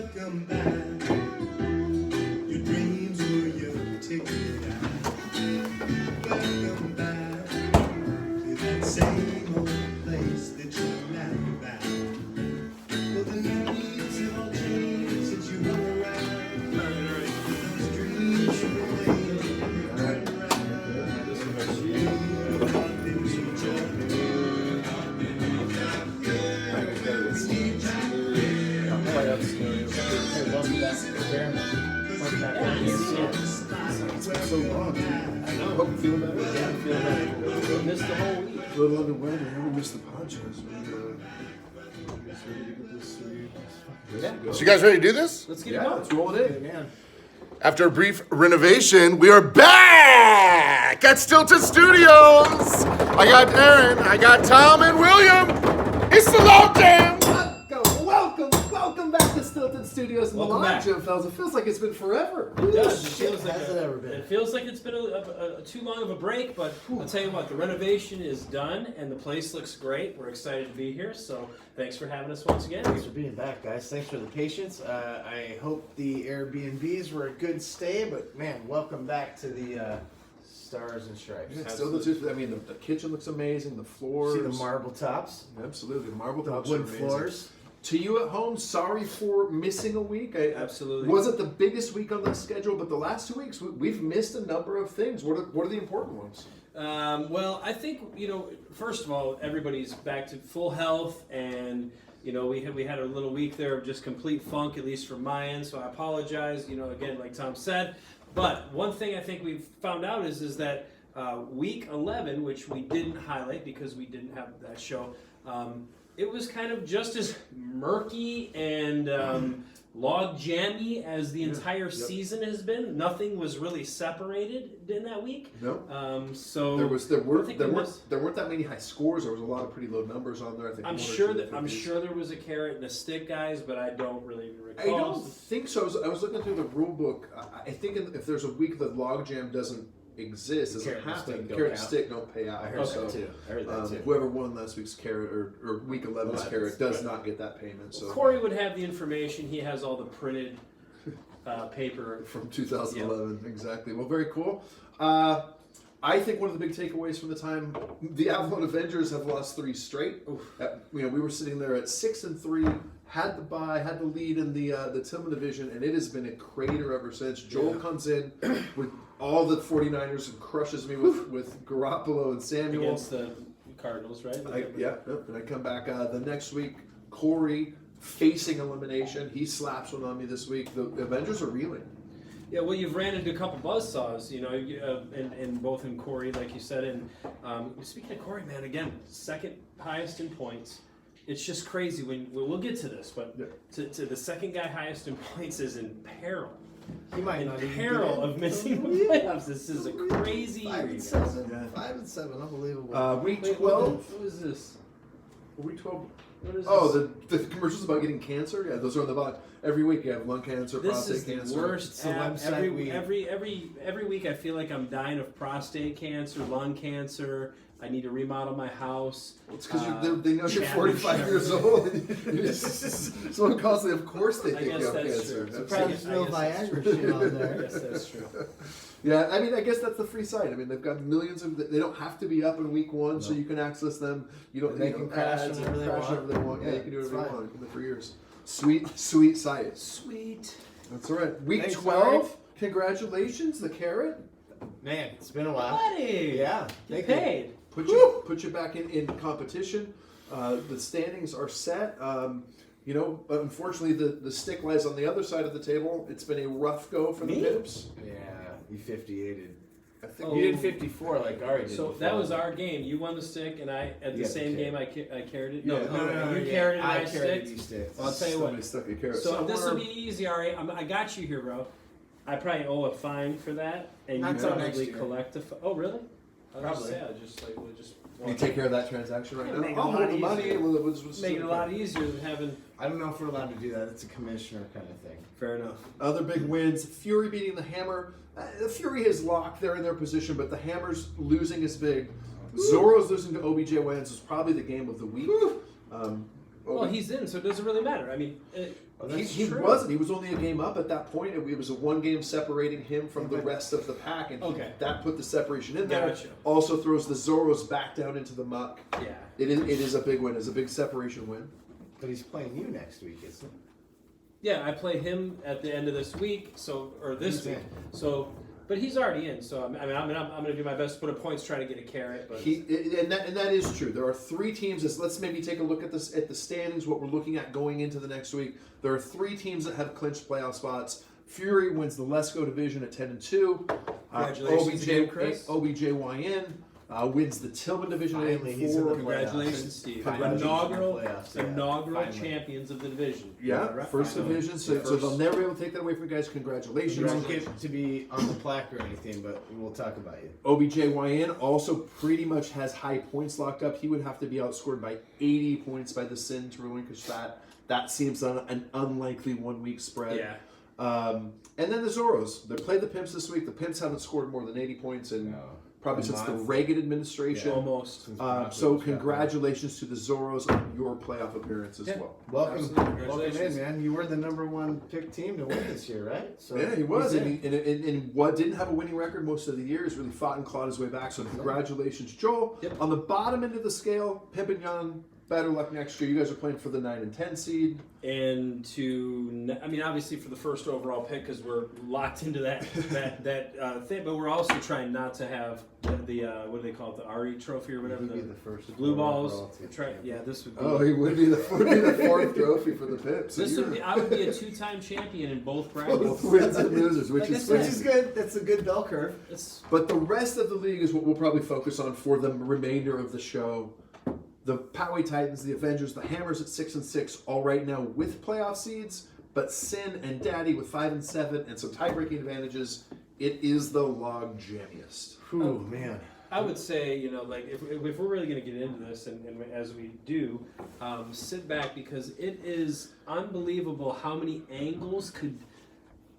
welcome back. Your dreams were your ticket out. Welcome back to that same old place that you're now bound. Well, the needs have all changed since you hung around. Those dreams remain and turn around. You've not been so joyful. So long. I know. Hope you feel better. Yeah, I feel better. Missed the whole week. A little under weather. We missed the podcast. So you guys ready to do this? Let's get it going. Let's roll it in. Man. After a brief renovation, we are back at Stilton Studios. I got Aaron, I got Tom, and William. It's the Log Jam. Welcome back to Stilton Studios and the Welcome Log back. Jam, fellas. It feels like it's been forever. It does. It Shit, feels like has it ever been? It feels like it's been a too long of a break, but I'll tell you what, the renovation is done and the place looks great. We're excited to be here, so thanks for having us once again. Thanks for being back, guys. Thanks for the patience. I hope the Airbnbs were a good stay, but man, welcome back to the Stars and Stripes. Yeah, still the I mean, the kitchen looks amazing. The floors. See the marble tops, Absolutely, the marble the tops wood are amazing. floors. To you at home, sorry for missing a week. Absolutely. Wasn't the biggest week on the schedule, but the last 2 weeks we've missed a number of things. What are the important ones? Well, I think, first of all, everybody's back to full health, and we had a little week there of just complete funk, at least from my end. So I apologize. Again, like Tom said, but one thing I think we've found out is that week 11, which we didn't highlight because we didn't have that show. It was kind of just as murky and log jammy as the entire season has been. Nothing was really separated in that week. No. So There weren't missed- that many high scores. There was a lot of pretty low numbers on there. I think I'm sure there was a carrot and a stick, guys, but I don't really I recall. don't think so. I was looking through the rule book. I think if there's a week that logjam doesn't exist, doesn't Carrot and happen. stick don't Carrot and count. stick don't pay out. I heard so, that too. I heard that too. Whoever won last week's carrot or week 11's carrot does not get that payment. So Corey would have the information. He has all the printed paper. from 2011, exactly. Well, very cool. I think one of the big takeaways from the time the Avalon Avengers have lost 3 straight. We were sitting there at 6-3, had the bye, had the lead in the Tillman division, and it has been a crater ever since. Joel comes in with all the 49ers and crushes me with Garoppolo and Samuel. Against the Cardinals, right? And I come back the next week. Corey facing elimination. He slaps one on me this week. The Avengers are reeling. Yeah, well, you've ran into a couple buzzsaws, and both in Corey, like you said. And speaking of Corey, man, again, second highest in points. It's just crazy when we'll get to this, but to the second guy highest in points is in peril. He might In not even peril get of missing the playoffs. This is a crazy year. 5-7. 5-7. Unbelievable. Week Wait, 12. Who is this? Week 12. What is Oh, this? the commercials about getting cancer. Yeah, those are on the bottom. Every week you have lung cancer, This prostate is the cancer. worst It's the app. website Every week I feel like I'm dying of prostate cancer, lung cancer. I need to remodel my house. It's because they know you're 45 years old. Someone calls it, of course they I think guess you have that's cancer. true. Probably I no guess that's Viagra true. shit on I there. guess that's true. Yeah, I mean, I guess that's the free site. I mean, they've got millions of. They don't have to be up in week 1, so you can access them. You don't. They you can know, crash ads whenever and they crash want. whenever they want. Yeah, Yeah, you can do it's whatever you fine. want. You've been there for years. Sweet site. Sweet. That's all right. Week Thanks, 12. Mike. Congratulations, the carrot. Man, it's been a while. Buddy. Yeah, You thank you. paid. Put you back in competition. The standings are set. But unfortunately, the stick lies on the other side of the table. It's been a rough go for the Me? Pips. Yeah, you 58'd. I think You did 54 like Ari did. So before. that was our game. You won the stick, and I at You the got the same carrot. game I carried it. No, you yeah. carried it, and I carried sticked. you sticked. Well, I'll tell you what. Somebody stuck a carrot So this will somewhere. be easy, Ari. I got you here, bro. I probably owe a fine for that, and Not you till next probably year. collect a. Oh, really? I was Probably. gonna say, I just like we'll just. You take care of that transaction right Yeah, now. make it a I'll lot hold the money. easier. We'll just Make it a lot easier than having. I don't know if we're allowed to do that. It's a commissioner kind of thing. Fair enough. Other big wins: Fury beating the Hammer. The Fury is locked; they're in their position, but the Hammer's losing is big. Zoro's losing to OBJ Wins was probably the game of the week. Well, he's in, so it doesn't really matter. I mean, He wasn't. He was only a game up at that point. It was a one game separating him from the rest of the pack, and that put the separation in there. Gotcha. Also throws the Zorros back down into the muck. yeah. It is a big win. It's a big separation win. But he's playing you next week, isn't he? Yeah, I play him at the end of this week, this He's week. in. So, but he's already in. So I'm going to do my best to put up points, try to get a carrot. But And that is true. There are 3 teams. Let's maybe take a look at this at the standings. What we're looking at going into the next week. There are 3 teams that have clinched playoff spots. Fury wins the Lesko division at 10-2. Congratulations again, Chris. OBJYN wins the Tillman division at Finally, he's in the 8-4. Congratulations, Steve. Finally. Inaugural Finally. champions of the division. Yeah, Right? first So, division. So they'll never be able to take that away from you guys. Congratulations. You don't get to be on the plaque or anything, but we'll talk about you. OBJYN also pretty much has high points locked up. He would have to be outscored by 80 points by the Sin to relinquish that. That seems an unlikely 1-week spread. Yeah. And then the Zorros. They played the Pimps this week. The Pimps haven't scored more than 80 points in probably since the Reagan administration. Almost. So congratulations to the Zorros on your playoff appearance as well. Welcome, Absolutely. welcome in, Congratulations. man. You were the #1 pick team to win this year, right? So Yeah, he was, he's and, in. and what didn't have a winning record most of the year. He's really fought and clawed his way back. So congratulations, Joel. Yep. On the bottom end of the scale, Pimp and Young, better luck next year. You guys are playing for the 9 and 10 seed. And obviously for the first overall pick because we're locked into that thing, but we're also trying not to have the what do they call it, the Ari Trophy or whatever, He'd be the the first blue overall balls. to get Try, champion. yeah, this would be. Oh, he would be the 4th trophy for the Pimps. So This would be. you're I would be a 2-time champion in both brackets. both wins and losers, which Like I is said. Which is good. That's a good bell curve. It's, But the rest of the league is what we'll probably focus on for the remainder of the show. The Poway Titans, the Avengers, the Hammers at 6 and 6, all right now with playoff seeds. But Sin and Daddy with 5 and 7 and some tie-breaking advantages. It is the log jammiest. Ooh, man. I would say, like if we're really going to get into this, and as we do, sit back because it is unbelievable how many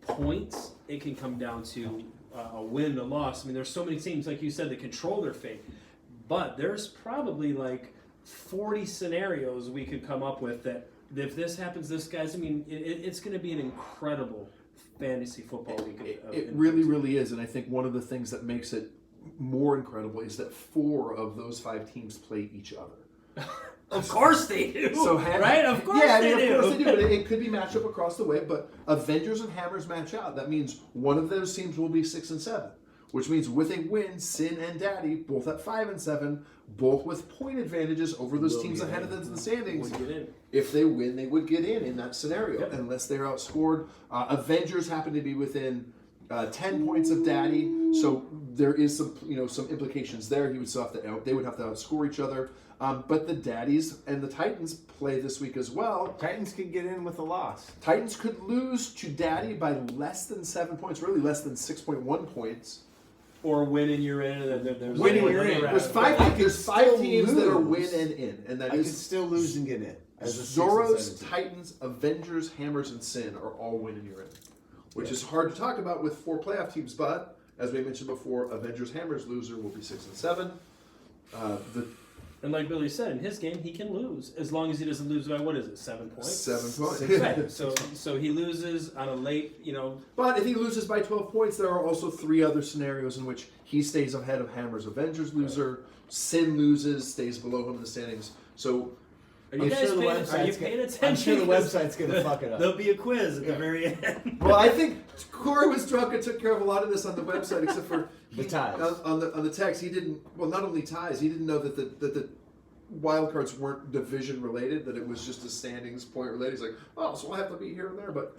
points it can come down to a win, a loss. I mean, there's so many teams, like you said, that control their fate. But there's probably like 40 scenarios we could come up with that if this happens, this guy's. I mean, it's going to be an incredible fantasy football week. It really, really is. And I think one of the things that makes it more incredible is that 4 of those 5 teams play each other. Of course they do. So right? Of course yeah, they do. Of course they do. But it could be matched up across the way. But Avengers and Hammers match out. That means one of those teams will be 6 and 7, which means with a win, Sin and Daddy both at 5 and 7, both with point advantages over those Will teams get ahead in. of them in the standings. Would get in. If they win, they would get in that scenario, Yep. unless they're outscored. Avengers happen to be within 10 points of Daddy, so there is some implications there. He would still have to they would have to outscore each other. But the Daddies and the Titans play this week as well. Titans could get in with a loss. Titans could lose to Daddy by less than 7 points, really less than 6.1 points. Or win and you're in, and then there's Winning, you're in. There's five. But I could There's 5 still teams that are lose. win and in, and that I could is still lose and get in. As a 6 and Zorros, 7 team. Titans, Avengers, Hammers, and Sin are all win and you're in, which is hard to talk about with 4 playoff teams. But as we mentioned before, Avengers, Hammers loser will be 6 and 7. And like Billy said, in his game, he can lose as long as he doesn't lose by 7 points. 7 points. Right. So he loses on a late, But if he loses by 12 points, there are also 3 other scenarios in which he stays ahead of Hammers, Avengers loser, Sin loses, stays below him in the standings. So Are you I'm guys sure the paying, are you website's paying gonna- attention? I'm sure the 'Cause website's gonna fuck it up. There'll be a quiz at the very end. well, I think Corey was drunk and took care of a lot of this on the website, except for The ties. on the text. He didn't. Well, not only ties. He didn't know that the wild cards weren't division related. That it was just a standings point related. He's like, oh, so we'll have to be here and there. But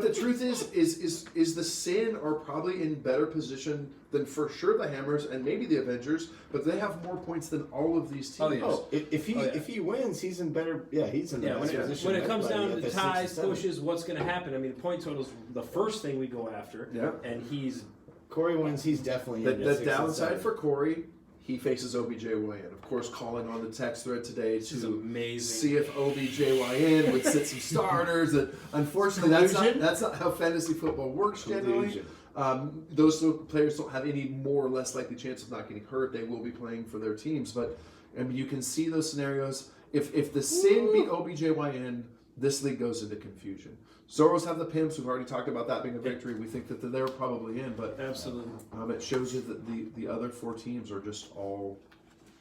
the truth is the Sin are probably in better position than for sure the Hammers and maybe the Avengers. But they have more points than all of these teams. Oh, yeah. Oh, if he wins, he's in better. Yeah, he's in the Yeah, best when position. it than comes down to everybody the at the 6 and ties, 7. pushes, what's going to happen? I mean, the point total's the first thing we go after. Yeah. And he's Corey wins, he's definitely The, in the 6 and downside 7. for Corey, he faces OBJYN. Of course, calling on the text thread today is to amazing. see if OBJYN would sit some starters. That unfortunately, that's not how fantasy football works generally. Collusion. Those players don't have any more or less likely chance of not getting hurt. They will be playing for their teams, but I mean, you can see those scenarios. if the Sin beat OBJYN, this league goes into confusion. Zorros have the Pimps. We've already talked about that being a victory. We think that they're probably in, but Absolutely. it shows you that the other 4 teams are just all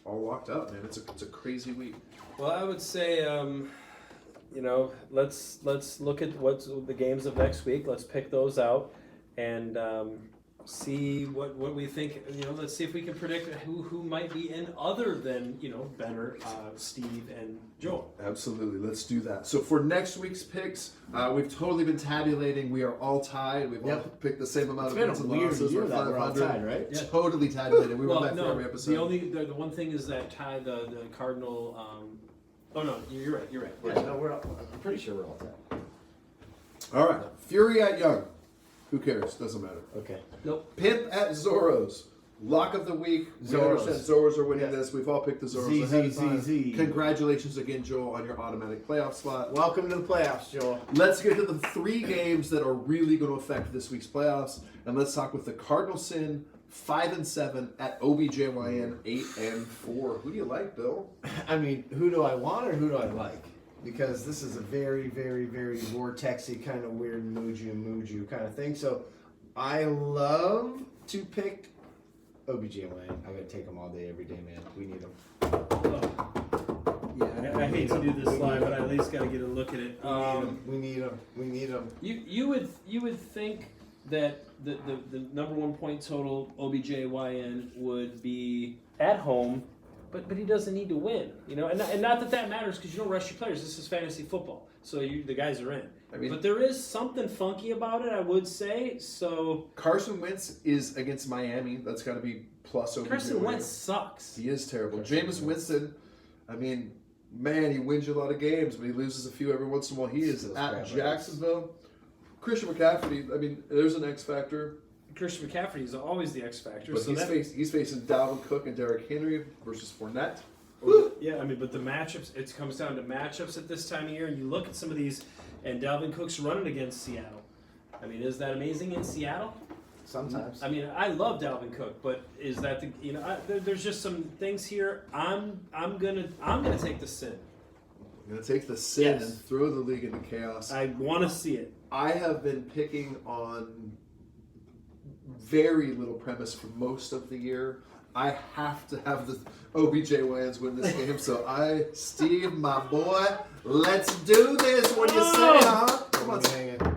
locked up, man. It's a crazy week. Well, I would say, let's look at what's the games of next week. Let's pick those out and see what we think. Let's see if we can predict who might be in other than Benner, Steve, and Joel. Absolutely, let's do that. So for next week's picks, we've totally been tabulating. We are all tied. We've all picked the same amount It's of been wins a and weird losses. year We're that we're all 500. tied, right? Yeah. Totally tabulated. We went back no, for every episode. the one thing is that tie the Cardinal. Oh no, you're right. You're right. Yeah, no, I'm pretty sure we're all tied. All right, Fury at Young. Who cares? Doesn't matter. Okay. Nope. Pimp at Zorros. Lock of the week. We Zorros. understand Zorros are winning Yeah. this. We've all picked the Zorros Z, ahead of Z, time. Z. Congratulations again, Joel, on your automatic playoff slot. Welcome to the playoffs, Joel. Let's get to the 3 games that are really going to affect this week's playoffs, and let's talk with the Cardinal Sin 5-7 at OBJYN 8-4. Who do you like, Bill? I mean, who do I want or who do I like? Because this is a very, very, very vortexy kind of weird Muju kind of thing. So I love to pick OBJYN. I gotta take them all day, every day, man. We need them. Yeah, I hate to do this live, but I at least got to get a look at it. We need them. You would think that the number 1 point total OBJYN would be at home, but he doesn't need to win, and not that matters because you don't rush your players. This is fantasy football, so the guys are in. I mean, but there is something funky about it, I would say. So Carson Wentz is against Miami. That's got to be plus OBJYN. Carson Wentz sucks. He is terrible. Carson Jameis Winston, I mean, man, he wins you a lot of games, but he loses a few every once in a while. He is Those at crap Jacksonville. Christian McCaffrey, I mean, there's an X factor. Christian McCaffrey is always the X factor. But So he's facing Dalvin Cook and Derrick Henry versus Fournette. yeah, I mean, but the matchups, it comes down to matchups at this time of year, and you look at some of these, and Dalvin Cook's running against Seattle. I mean, is that amazing in Seattle? Sometimes. I mean, I love Dalvin Cook, but is that there's just some things here. I'm gonna take the Sin. I'm going to take the Sin Yes. and throw the league into chaos. I want to see it. I have been picking on very little premise for most of the year. I have to have the OBJYNs win this game, so Steve, my boy, let's do this. What do you say, huh? Come on,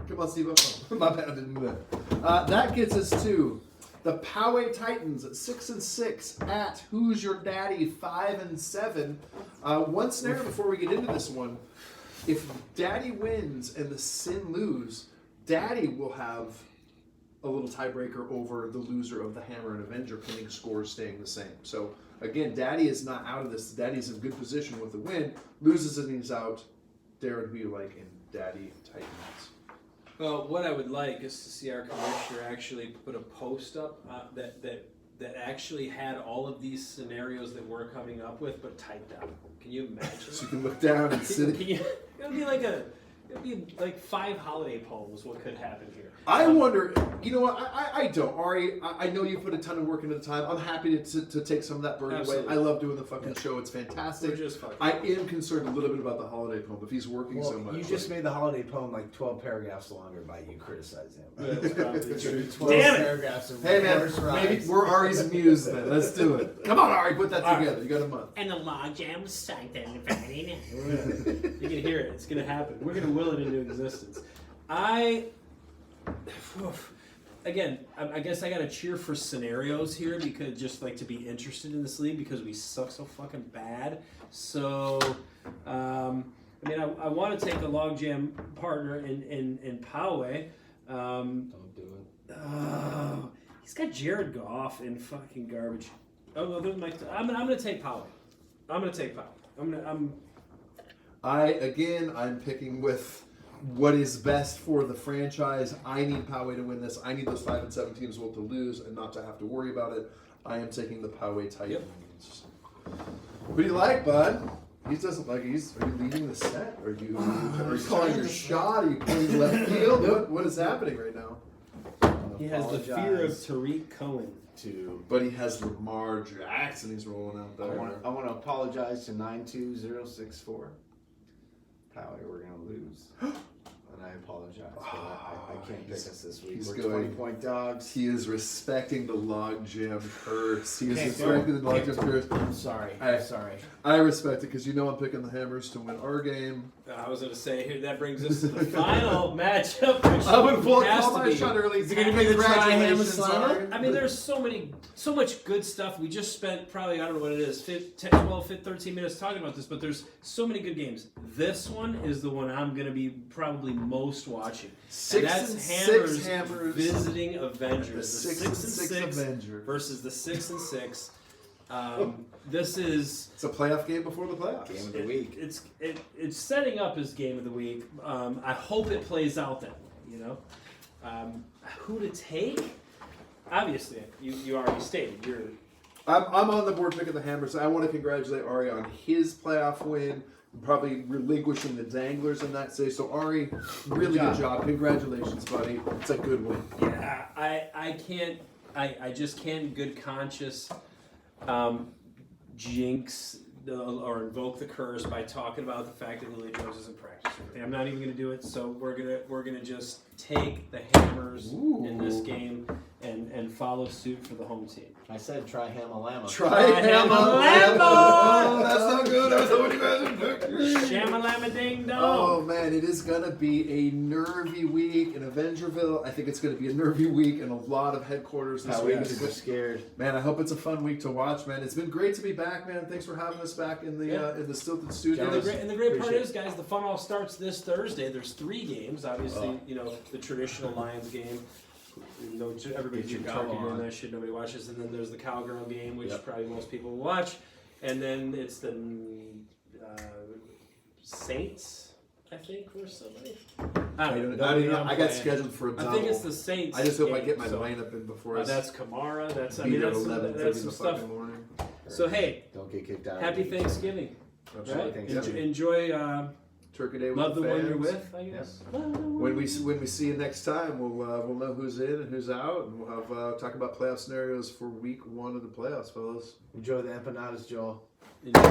come on, Steve. Oh, my bad, I didn't do that. That gets us to the Poway Titans at 6-6 at Who's Your Daddy 5-7. One scenario before we get into this one: if Daddy wins and the Sin lose, Daddy will have a little tiebreaker over the loser of the Hammer and Avenger, pending scores staying the same. So again, Daddy is not out of this. Daddy's in good position with the win. Loses and he's out. Darren, who you like in Daddy Titans? Well, what I would like is to see our commissioner actually put a post up that actually had all of these scenarios that we're coming up with, but typed out. Can you imagine? So you can look down and sit. It'd be like 5 holiday poems. What could happen here? I wonder, you know what, I don't. Ari, I know you put a ton of work into the time. I'm happy to take some of that burden away. Absolutely. I love doing the fucking show. It's fantastic. We're just fucking. I am concerned a little bit about the holiday poem. If he's working so much. You just made the holiday poem like 12 paragraphs longer by you criticizing him. That's probably true. 12 Damn it! paragraphs of Hey man, horse maybe rides. we're Ari's muse then. Let's do it. Come on, Ari, put that All right. together. You got a month. And the log jam was psyched on Friday night. You can hear it. It's gonna happen. We're gonna will it into existence. Again, I guess I gotta cheer for scenarios here because just like to be interested in this league because we suck so fucking bad. So, I mean, I want to take a logjam partner in Poway. Don't do it. He's got Jared Goff in fucking garbage. Oh, no, I'm gonna take Poway. I'm gonna take Poway. I'm picking with what is best for the franchise. I need Poway to win this. I need those 5-7 teams will to lose and not to have to worry about it. I am taking the Poway Titans. Who do you like, bud? He doesn't like. Are you leading the set? Are you calling your shot? Are you playing left field? What is happening right now? He has the fear of Tariq Cohen. to. But he has Lamar Jackson he's rolling out there. I want to apologize to 92064. Probably we're gonna lose, and I apologize. But I can't pick us this week. he's We're going- 20-point dogs. He is respecting the logjam curse. He is Can't respecting go. the logjam curse. I'm sorry. I- Sorry. I respect it because you know I'm picking the Hammers to win our game. I was going to say here that brings us to the final matchup, which I would pull has call to my be. shot early. Is it gonna be the Congratulations, Tri-Ham Ari. I mean, there's so much good stuff. We just spent probably, I don't know what it is, 13 minutes talking about this, but there's so many good games. This one is the one I'm going to be probably most watching. And that's Hammers visiting Avengers. The 6 and 6 Avenger. versus the 6 and 6. This is It's a playoff game before the playoffs. Game of the week. it's setting up as game of the week. I hope it plays out that way. You know, who to take? Obviously, you already stated you're. I'm on the board picking the Hammers. I want to congratulate Ari on his playoff win. Probably relinquishing the Danglers in that say. So Ari, really good job. Congratulations, buddy. It's a good win. Yeah, I just can't in good conscience jinx or invoke the curse by talking about the fact that Lily Jones isn't practicing. I'm not even going to do it. So we're gonna just take the Hammers in this game and follow suit for the home team. I said try Hamalama. Tri-Ham-a-Lambo! Oh, that's not good. I was hoping you guys would pick me. Shamalama ding dong. Oh man, it is gonna be a nervy week in Avengerville. I think it's gonna be a nervy week in a lot of headquarters this How week. we just scared. Man, I hope it's a fun week to watch, man. It's been great to be back, man. Thanks for having us back in the Stilton Studios. And the great part is, guys, the fun all starts this Thursday. There's 3 games. Obviously, you know, the traditional Lions game. You know, everybody's Get your talking gobble doing on. that shit. Nobody watches. And then there's the Cowgirl game, which Yep. probably most people will watch. And then it's the Saints, I think, or somebody. I don't know. I got scheduled for a double. I think it's the Saints. I just hope I game, get my so, lineup in before that's Kamara. That's I be mean there at that's 11:30 that's in some the stuff. fucking morning. So hey, Don't get kicked out. happy Thanksgiving. Absolutely. Right? Thanksgiving. Enjoy. Turkey Day with Love the one you're fans. with, I guess. When we see you next time, we'll know who's in and who's out, and we'll have talk about playoff scenarios for week 1 of the playoffs, fellas. Enjoy the empanadas, Joel. Enjoy.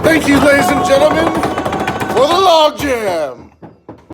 Thank you, ladies and gentlemen, for the Log Jam.